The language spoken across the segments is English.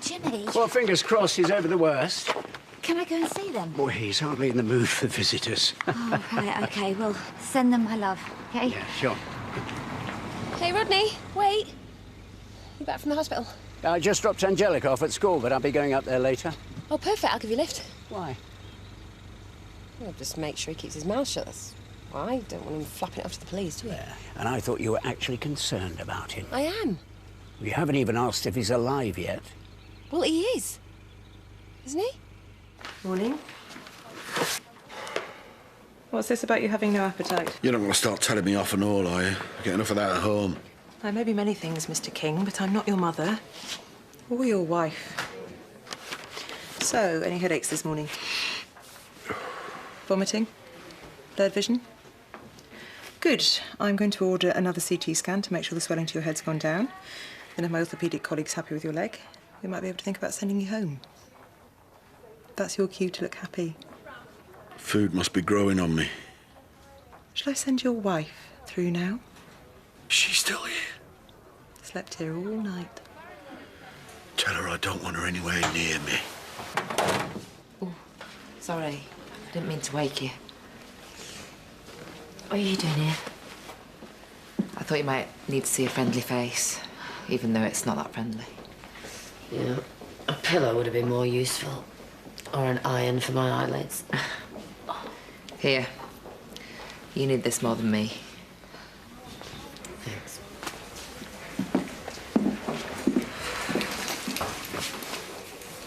Jimmy. Well, fingers crossed he's over the worst. Can I go and see them? Boy, he's hardly in the mood for visitors. Oh, right, OK. Well, send them my love, OK? Yeah, sure. Hey, Rodney, wait. You back from the hospital? I just dropped Angelica off at school, but I'll be going up there later. Oh, perfect. I'll give you a lift. Why? Well, just make sure he keeps his mouth shut. That's why. I don't want him flapping it off to the police, do we? Yeah. And I thought you were actually concerned about him. I am. You haven't even asked if he's alive yet. Well, he is. Isn't he? Morning. What's this about you having no appetite? You're not going to start telling me off and all, are you? I get enough of that at home. I may be many things, Mr. King, but I'm not your mother or your wife. So, any headaches this morning? Vomiting? Blurred vision? Good. I'm going to order another CT scan to make sure the swelling to your head's gone down. Then if my orthopaedic colleague's happy with your leg, we might be able to think about sending you home. That's your cue to look happy. Food must be growing on me. Shall I send your wife through now? She's still here. Slept here all night. Tell her I don't want her anywhere near me. Oh, sorry. I didn't mean to wake you. What are you doing here? I thought you might need to see a friendly face, even though it's not that friendly. Yeah, a pillow would have been more useful. Or an iron for my eyelids. Here. You need this more than me. Thanks.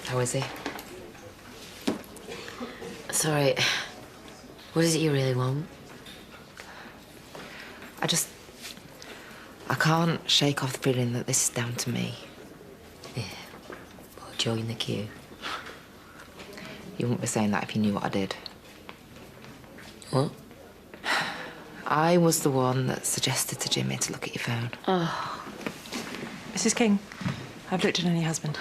How is he? Sorry. What is it you really want? I can't shake off the feeling that this is down to me. Yeah. Well, join the queue. You wouldn't be saying that if you knew what I did. What? I was the one that suggested to Jimmy to look at your phone. Oh. Mrs. King, I've looked at on your husband.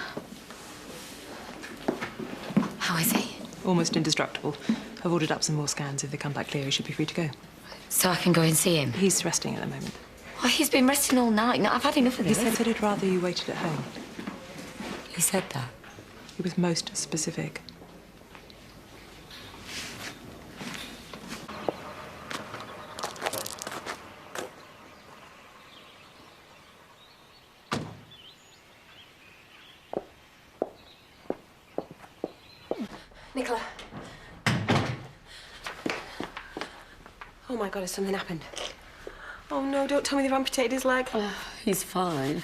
How is he? Almost indestructible. I've ordered up some more scans. If they come back clear, he should be free to go. So I can go and see him? He's resting at the moment. Oh, he's been resting all night. No, I've had enough of He this. said he'd rather you waited at home. He said that? He was most specific. Nicola. Oh, my God, has something happened? Oh, no, don't tell me they've amputated his leg. Oh, he's fine.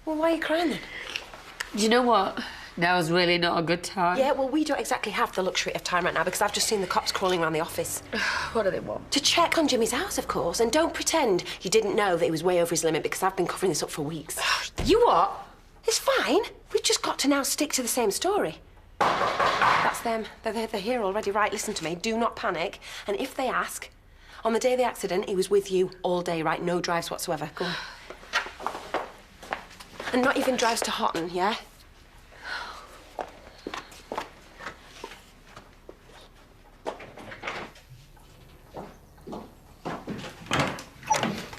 Well, why are you crying then? Do you know what? Now's really not a good time. Yeah, well, we don't exactly have the luxury of time right now because I've just seen the cops crawling around the office. What do they want? To check on Jimmy's house, of course, and don't pretend you didn't know that he was way over his limit because I've been covering this up for weeks. You what? It's fine. We've just got to now stick to the same story. That's them. They're here already. Right, listen to me. Do not panic. And if they ask, on the day of the accident, he was with you all day, right? No drives whatsoever. Go on. And not even drives to Houghton, yeah?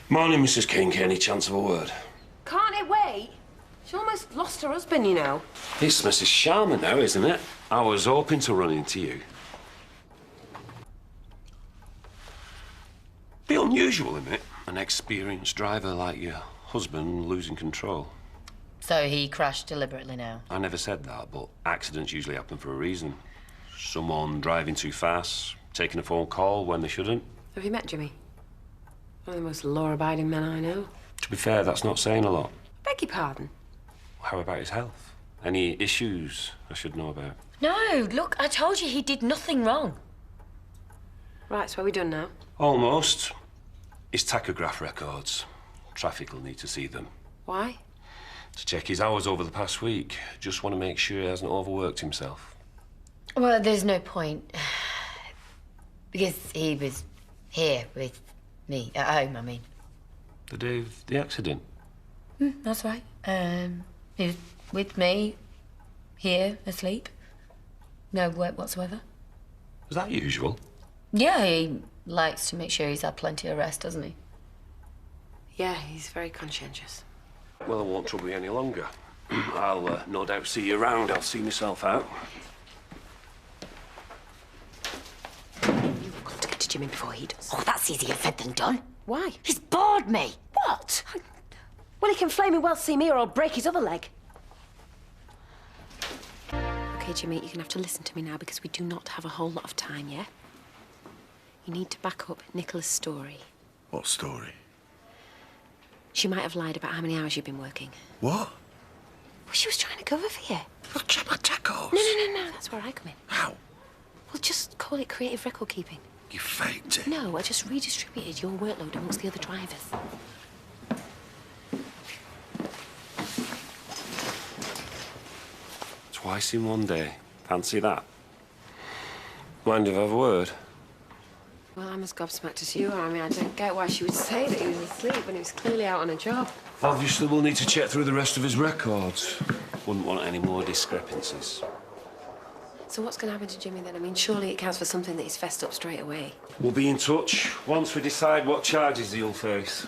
Morning, Mrs. King. Any chance of a word? Can't it wait? She almost lost her husband, you know. It's Mrs. Sharma now, isn't it? I was hoping to run into you. Bit unusual, isn't it? An experienced driver like your husband losing control. So he crashed deliberately now? I never said that, but accidents usually happen for a reason. Someone driving too fast, taking a phone call when they shouldn't. Have you met Jimmy? One of the most law-abiding men I know. To be fair, that's not saying a lot. Beg your pardon? How about his health? Any issues I should know about? No, look, I told you he did nothing wrong. Right, so are we done now? Almost. His tachograph records. Traffic will need to see them. Why? To check his hours over the past week. Just want to make sure he hasn't overworked himself. Well, there's no point. Because he was here with me, at home, I mean. The day of the accident? That's right. He was with me, here, asleep. No work whatsoever. Is that usual? Yeah, he likes to make sure he's had plenty of rest, doesn't he? Yeah, he's very conscientious. Well, I won't trouble you any longer. I'll no doubt see you around. I'll see myself out. You've got to get to Jimmy before he does. Oh, that's easier said than done. Why? He's bored me. What? Well, he can flaming well see me or I'll break his other leg. OK, Jimmy, you're going to have to listen to me now because we do not have a whole lot of time, yeah? You need to back up Nicola's story. What story? She might have lied about how many hours you've been working. What? Well, she was trying to cover for you. Look, Gemma tacos. No, that's where I come in. How? Well, just call it creative record keeping. You faked it. No, I just redistributed your workload amongst the other drivers. Twice in one day. Fancy that. Mind if I have a word? Well, I'm as gobsmacked as you are. I mean, I don't get why she would say that he was asleep when he was clearly out on a job. Obviously, we'll need to check through the rest of his records. Wouldn't want any more discrepancies. So what's going to happen to Jimmy then? I mean, surely it counts for something that he's fessed up straight away. We'll be in touch once we decide what charges he'll face.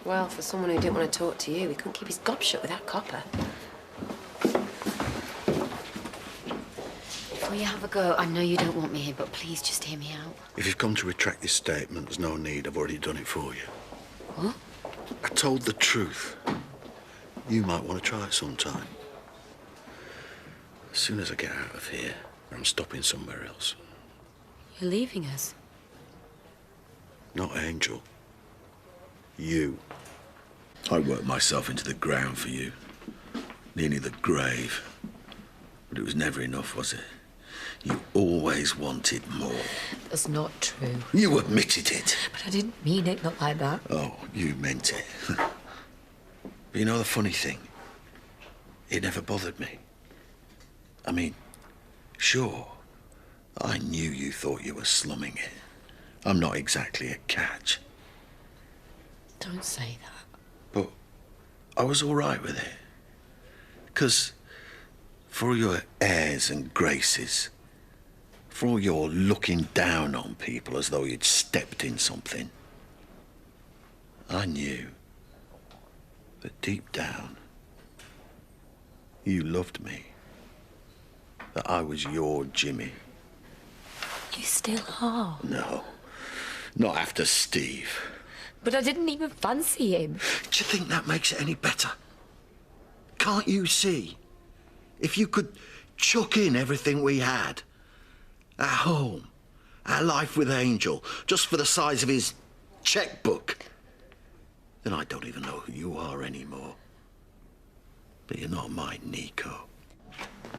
Well, for someone who didn't want to talk to you, he couldn't keep his gob shut without copper. Before you have a go, I know you don't want me here, but please just hear me out. If you've come to retract this statement, there's no need. I've already done it for you. What? I told the truth. You might want to try it sometime. As soon as I get out of here, I'm stopping somewhere else. You're leaving us? Not Angel. You. I worked myself into the ground for you. Nearly the grave. But it was never enough, was it? You always wanted more. That's not true. You admitted it. But I didn't mean it, not like that. Oh, you meant it. But you know the funny thing? It never bothered me. I mean, sure, I knew you thought you were slumming it. I'm not exactly a catch. Don't say that. But I was all right with it. 'Cause for all your airs and graces, for all your looking down on people as though you'd stepped in something, I knew that deep down, you loved me. That I was your Jimmy. You still are. No, not after Steve. But I didn't even fancy him. Do you think that makes it any better? Can't you see? If you could chuck in everything we had, our home, our life with Angel, just for the size of his checkbook, then I don't even know who you are anymore. But you're not my Nico.